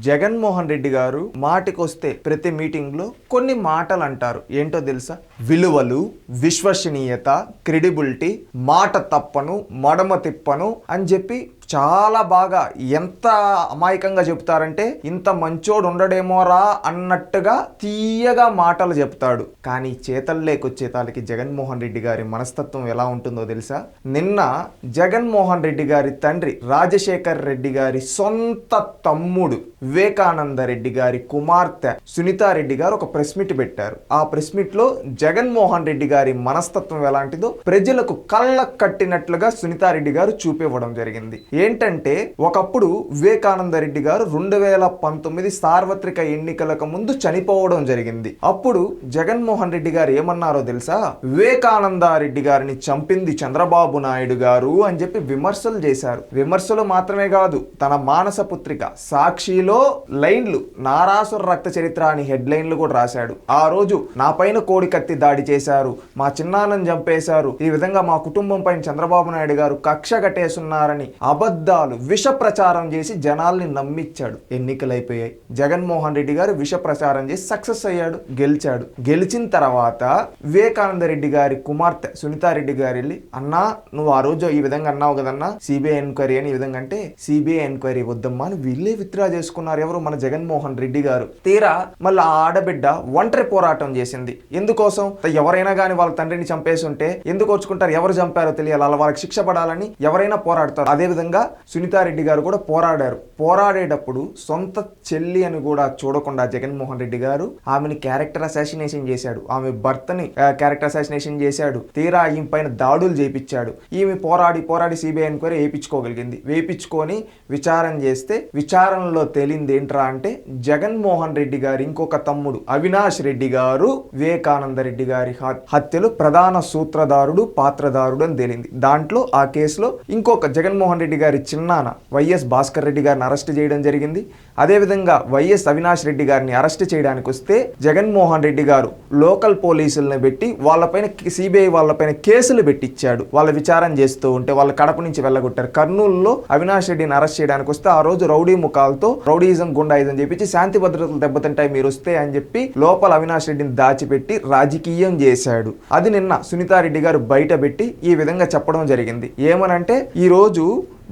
జగన్మోహన్ రెడ్డి గారు మాటికొస్తే ప్రతి మీటింగ్లో కొన్ని మాటలు అంటారు. ఏంటో తెలుసా? విలువలు, విశ్వసనీయత, క్రెడిబిలిటీ, మాట తప్పను, మడమ తిప్పను అని చెప్పి చాలా బాగా ఎంత అమాయకంగా చెప్తారంటే ఇంత మంచోడు ఉండడేమోరా అన్నట్టుగా తీయగా మాటలు చెప్తాడు. కానీ చేతల్లోకొచ్చేతాలకి జగన్మోహన్ రెడ్డి గారి మనస్తత్వం ఎలా ఉంటుందో తెలుసా? నిన్న జగన్మోహన్ రెడ్డి గారి తండ్రి రాజశేఖర్ రెడ్డి గారి సొంత తమ్ముడు వివేకానంద రెడ్డి గారి కుమార్తె సునీతారెడ్డి గారు ఒక ప్రెస్ మీట్ పెట్టారు. ఆ ప్రెస్ మీట్ లో జగన్మోహన్ రెడ్డి గారి మనస్తత్వం ఎలాంటిదో ప్రజలకు కళ్ళకు కట్టినట్లుగా సునీతారెడ్డి గారు చూపివ్వడం జరిగింది. ఏంటంటే ఒకప్పుడు వివేకానంద రెడ్డి గారు 2019 సార్వత్రిక ఎన్నికలకు ముందు చనిపోవడం జరిగింది. అప్పుడు జగన్మోహన్ రెడ్డి గారు ఏమన్నారో తెలుసా? వివేకానంద రెడ్డి గారిని చంపింది చంద్రబాబు నాయుడు గారు అని చెప్పి విమర్శలు చేశారు. విమర్శలు మాత్రమే కాదు, తన మానస పుత్రిక సాక్షిలో లైన్లు నారాసుర రక్త చరిత్ర అని హెడ్ లైన్లు కూడా రాశాడు. ఆ రోజు నా పైన కోడి కత్తి దాడి చేశారు, మా చిన్నాన్నని చంపేశారు, ఈ విధంగా మా కుటుంబం పైన చంద్రబాబు నాయుడు గారు కక్ష కట్టేస్తున్నారని అబద్ధాలు విష ప్రచారం చేసి జనాల్ని నమ్మించాడు. ఎన్నికలైపోయాయి. జగన్మోహన్ రెడ్డి గారు విష ప్రచారం చేసి సక్సెస్ అయ్యాడు, గెలిచాడు. గెలిచిన తర్వాత వివేకానంద రెడ్డి గారి కుమార్తె సునీతారెడ్డి గారు వెళ్ళి, అన్నా నువ్వు ఆ రోజు ఈ విధంగా అన్నావు కదన్నా సిబిఐ ఎంక్వైరీ అని, ఈ విధంగా అంటే సిబిఐ ఎంక్వైరీ వద్దమ్మా అని వీళ్ళే విత్డ్రా చేసుకున్నారు. ఎవరు? మన జగన్మోహన్ రెడ్డి గారు. తీరా మళ్ళీ ఆ ఆడబిడ్డ ఒంటరి పోరాటం చేసింది. ఎందుకోసం? ఎవరైనా కానీ వాళ్ళ తండ్రిని చంపేసి ఉంటే ఎందుకు వచ్చుకుంటారు? ఎవరు చంపారో తెలియాలి, అలా వాళ్ళకి శిక్ష పడాలని ఎవరైనా పోరాడతారు. అదే విధంగా సునీతారెడ్డి గారు కూడా పోరాడారు. పోరాడేటప్పుడు సొంత చెల్లి అని కూడా చూడకుండా జగన్మోహన్ రెడ్డి గారు ఆమెని క్యారెక్టర్ అసాసినేషన్ చేశాడు. ఆమె భర్తని క్యారెక్టర్ అసాసినేషన్ చేశాడు. తీరా ఈమె పైన దాడులు చేయించాడు. ఈమె పోరాడి సిబిఐ ఎంక్వైరీ వేయించుకోగలిగింది. వేయించుకొని విచారణ చేస్తే విచారణలో తేలింది ఏంట్రా అంటే జగన్మోహన్ రెడ్డి గారి ఇంకొక తమ్ముడు అవినాష్ రెడ్డి గారు వివేకానంద రెడ్డి గారి హత్యలో ప్రధాన సూత్రధారుడు, పాత్రధారుడు అని తేలింది. దాంట్లో ఆ కేసులో ఇంకొక జగన్మోహన్ రెడ్డి గారి చిన్నాన వైఎస్ భాస్కర్ రెడ్డి గారిని అరెస్ట్ చేయడం జరిగింది. అదేవిధంగా వైఎస్ అవినాష్ రెడ్డి గారిని అరెస్ట్ చేయడానికి వస్తే జగన్మోహన్ రెడ్డి గారు లోకల్ పోలీసులను పెట్టి వాళ్ళపైన సిబిఐ వాళ్ళపైన కేసులు పెట్టించాడు. వాళ్ళ విచారణ చేస్తూ ఉంటే వాళ్ళ కడప నుంచి వెళ్ళగొట్టారు. కర్నూలులో అవినాష్ రెడ్డిని అరెస్ట్ చేయడానికి వస్తే ఆ రోజు రౌడీ ముఖాలతో రౌడీజం గుండాయిజం చెప్పించి శాంతి భద్రతలు దెబ్బతింటాయి మీరు వస్తే అని చెప్పి లోపల అవినాష్ రెడ్డిని దాచిపెట్టి రాజకీయం చేశాడు. అది నిన్న సునీతారెడ్డి గారు బయట పెట్టి ఈ విధంగా చెప్పడం జరిగింది. ఏమనంటే ఈ రోజు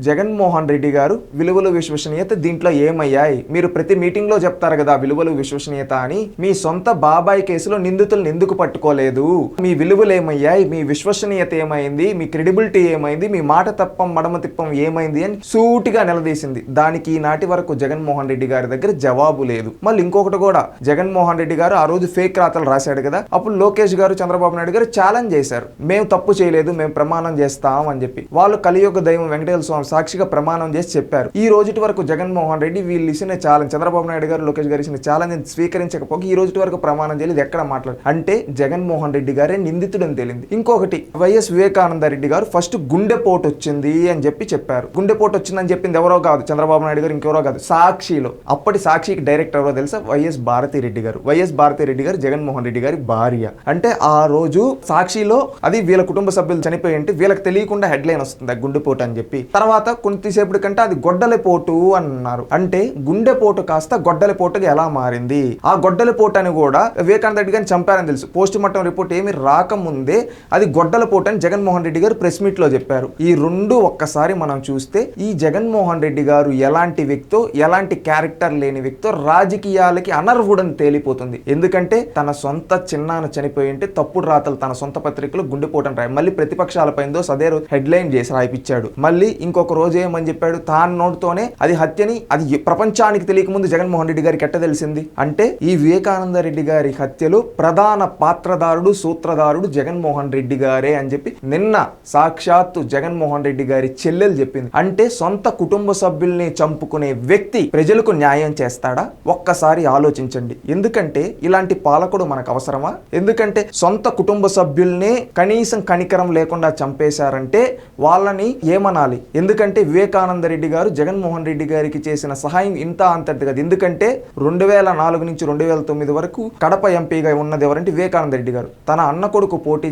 జగన్మోహన్ రెడ్డి గారు విలువలు, విశ్వసనీయత దీంట్లో ఏమయ్యాయి? మీరు ప్రతి మీటింగ్ లో చెప్తారు కదా విలువలు, విశ్వసనీయత అని. మీ సొంత బాబాయ్ కేసులో నిందితులను ఎందుకు పట్టుకోలేదు? మీ విలువలు ఏమయ్యాయి? మీ విశ్వసనీయత ఏమైంది? మీ క్రెడిబిలిటీ ఏమైంది? మీ మాట తప్పం మడమ తిప్పం ఏమైంది అని సూటిగా నిలదీసింది. దానికి ఈనాటి వరకు జగన్మోహన్ రెడ్డి గారి దగ్గర జవాబు లేదు. మళ్ళీ ఇంకొకటి కూడా, జగన్మోహన్ రెడ్డి గారు ఆ రోజు ఫేక్ రాతలు రాశాడు కదా, అప్పుడు లోకేష్ గారు, చంద్రబాబు నాయుడు గారు ఛాలెంజ్ చేశారు. మేము తప్పు చేయలేదు, మేము ప్రమాణం చేస్తాం అని చెప్పి. వాళ్ళు కలియుగ దైవం వెంకటేశ్వర స్వామి సాక్షిగా ప్రమాణం చేసి చెప్పారు. ఈ రోజు వరకు జగన్మోహన్ రెడ్డి వీళ్ళు ఇచ్చిన ఛాలెంజ్, చంద్రబాబు నాయుడు గారు, లోకేష్ గారు ఇచ్చిన ఛాలెంజ్ స్వీకరించకపోక ఈ రోజు వరకు ప్రమాణం చేయలేదు. ఎక్కడ మాట్లాడు అంటే జగన్మోహన్ రెడ్డి గారే నిందితుడని తేలింది. ఇంకొకటి, వైఎస్ వివేకానంద రెడ్డి గారు ఫస్ట్ గుండెపోటు వచ్చింది అని చెప్పారు. గుండెపోటు వచ్చిందని చెప్పింది ఎవరో కాదు, చంద్రబాబు నాయుడు గారు, ఇంకెవరో కాదు, సాక్షిలో. అప్పటి సాక్షికి డైరెక్టర్ ఎవరో తెలుసా? వైఎస్ భారతి రెడ్డి గారు. వైఎస్ భారతి రెడ్డి గారు జగన్మోహన్ రెడ్డి గారి భార్య. అంటే ఆ రోజు సాక్షిలో అది వీళ్ళ కుటుంబ సభ్యులు చనిపోయి ఉంటే వీళ్ళకి తెలియకుండా హెడ్ లైన్ వస్తుంది గుండెపోటు అని చెప్పి. తర్వాత కొద్దిసేపటి కంటే అది గొడ్డలిపోటు అన్నారు. అంటే గుండెపోటు కాస్త గొడ్డలిపోటుగా ఎలా మారింది? ఆ గొడ్డలిపోటు అని కూడా వివేకానంద రెడ్డి గారిని చంపారని తెలుసు. పోస్ట్ మార్టం రిపోర్ట్ ఏమి రాకముందే అది గొడ్డలిపోటు అని జగన్మోహన్ రెడ్డి గారు ప్రెస్ మీట్ లో చెప్పారు. ఈ రెండు ఒక్కసారి మనం చూస్తే ఈ జగన్మోహన్ రెడ్డి గారు ఎలాంటి వ్యక్తో, ఎలాంటి క్యారెక్టర్ లేని వ్యక్తో, రాజకీయాలకి అనర్హుడని తేలిపోతుంది. ఎందుకంటే తన సొంత చిన్నాన చనిపోయి ఉంటే తప్పుడు రాతలు తన సొంత పత్రికలో గుండెపోటు అని రాయి, మళ్ళీ ప్రతిపక్షాలపైందో సదే హెడ్ లైన్ చేసి రాయిపించాడు. మళ్ళీ ఇంకొక రోజు ఏమని చెప్పాడు? తాను నోటితోనే అది హత్యని, అది ప్రపంచానికి తెలియక ముందు జగన్మోహన్ రెడ్డి గారికి ఎట్ట తెలిసింది అంటే ఈ వివేకానంద రెడ్డి గారి హత్యలో ప్రధాన పాత్రధారుడు, సూత్రధారుడు జగన్మోహన్ రెడ్డి గారే అని చెప్పి నిన్న సాక్షాత్తు జగన్మోహన్ రెడ్డి గారి చెల్లెలు చెప్పింది. అంటే సొంత కుటుంబ సభ్యుల్ని చంపుకునే వ్యక్తి ప్రజలకు న్యాయం చేస్తాడా? ఒక్కసారి ఆలోచించండి. ఎందుకంటే ఇలాంటి పాలకుడు మనకు అవసరమా? ఎందుకంటే సొంత కుటుంబ సభ్యుల్ని కనీసం కనికరం లేకుండా చంపేశారంటే వాళ్ళని ఏమనాలి? ఎందుకంటే వివేకానంద రెడ్డి గారు జగన్మోహన్ రెడ్డి గారికి చేసిన సహాయం ఇంత అంతటి కాదు. ఎందుకంటే 2004 నుంచి 2009 వరకు కడప ఎంపీగా ఉన్నది ఎవరంటే వివేకానంద రెడ్డి గారు. తన అన్న కొడుకు పోటీ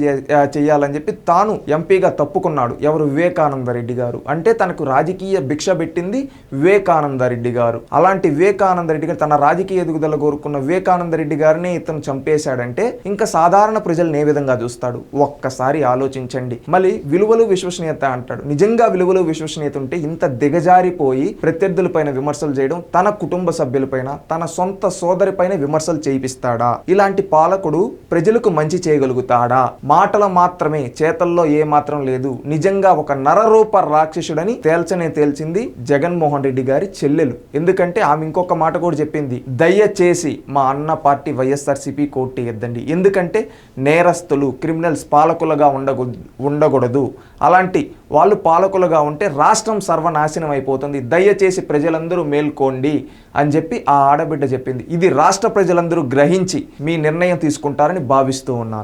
చేయాలని చెప్పి తాను ఎంపీగా తప్పుకున్నాడు. ఎవరు? వివేకానంద రెడ్డి గారు. అంటే తనకు రాజకీయ భిక్ష పెట్టింది వివేకానంద రెడ్డి గారు. అలాంటి వివేకానంద రెడ్డి గారు తన రాజకీయ ఎదుగుదల కోరుకున్న వివేకానంద రెడ్డి గారిని ఇతను చంపేశాడంటే ఇంకా సాధారణ ప్రజలను ఏ విధంగా చూస్తాడు? ఒక్కసారి ఆలోచించండి. మళ్ళీ విలువలు విశ్వసనీయత అంటాడు. నిజంగా విలువలు విశ్వసనీయత ఉంటే ఇంత దిగజారిపోయి ప్రత్యర్థులపైన విమర్శలు చేయడం, తన కుటుంబ సభ్యులపైన, తన సొంత సోదరి పైన విమర్శలు చేయిస్తాడా? ఇలాంటి పాలకుడు ప్రజలకు మంచి చేయగలుగుతాడా? మాటలు మాత్రమే, చేతల్లో ఏ మాత్రం లేదు. నిజంగా ఒక నరరూప రాక్షసుడని తేల్చింది జగన్మోహన్ రెడ్డి గారి చెల్లెలు. ఎందుకంటే ఆమె ఇంకొక మాట కూడా చెప్పింది, దయచేసి మా అన్న పార్టీ వైఎస్ఆర్సీపీ కోర్టు ఎద్దండి. ఎందుకంటే నేరస్తులు, క్రిమినల్స్ పాలకులుగా ఉండకూడదు. అలాంటి వాళ్ళు పాలకులుగా ఉంటే రాష్ట్రం సర్వనాశనం అయిపోతుంది. దయచేసి ప్రజలందరూ మేల్కోండి అని చెప్పి ఆ ఆడబిడ్డ చెప్పింది. ఇది రాష్ట్ర ప్రజలందరూ గ్రహించి మీ నిర్ణయం తీసుకుంటారని భావిస్తూ ఉన్నాను.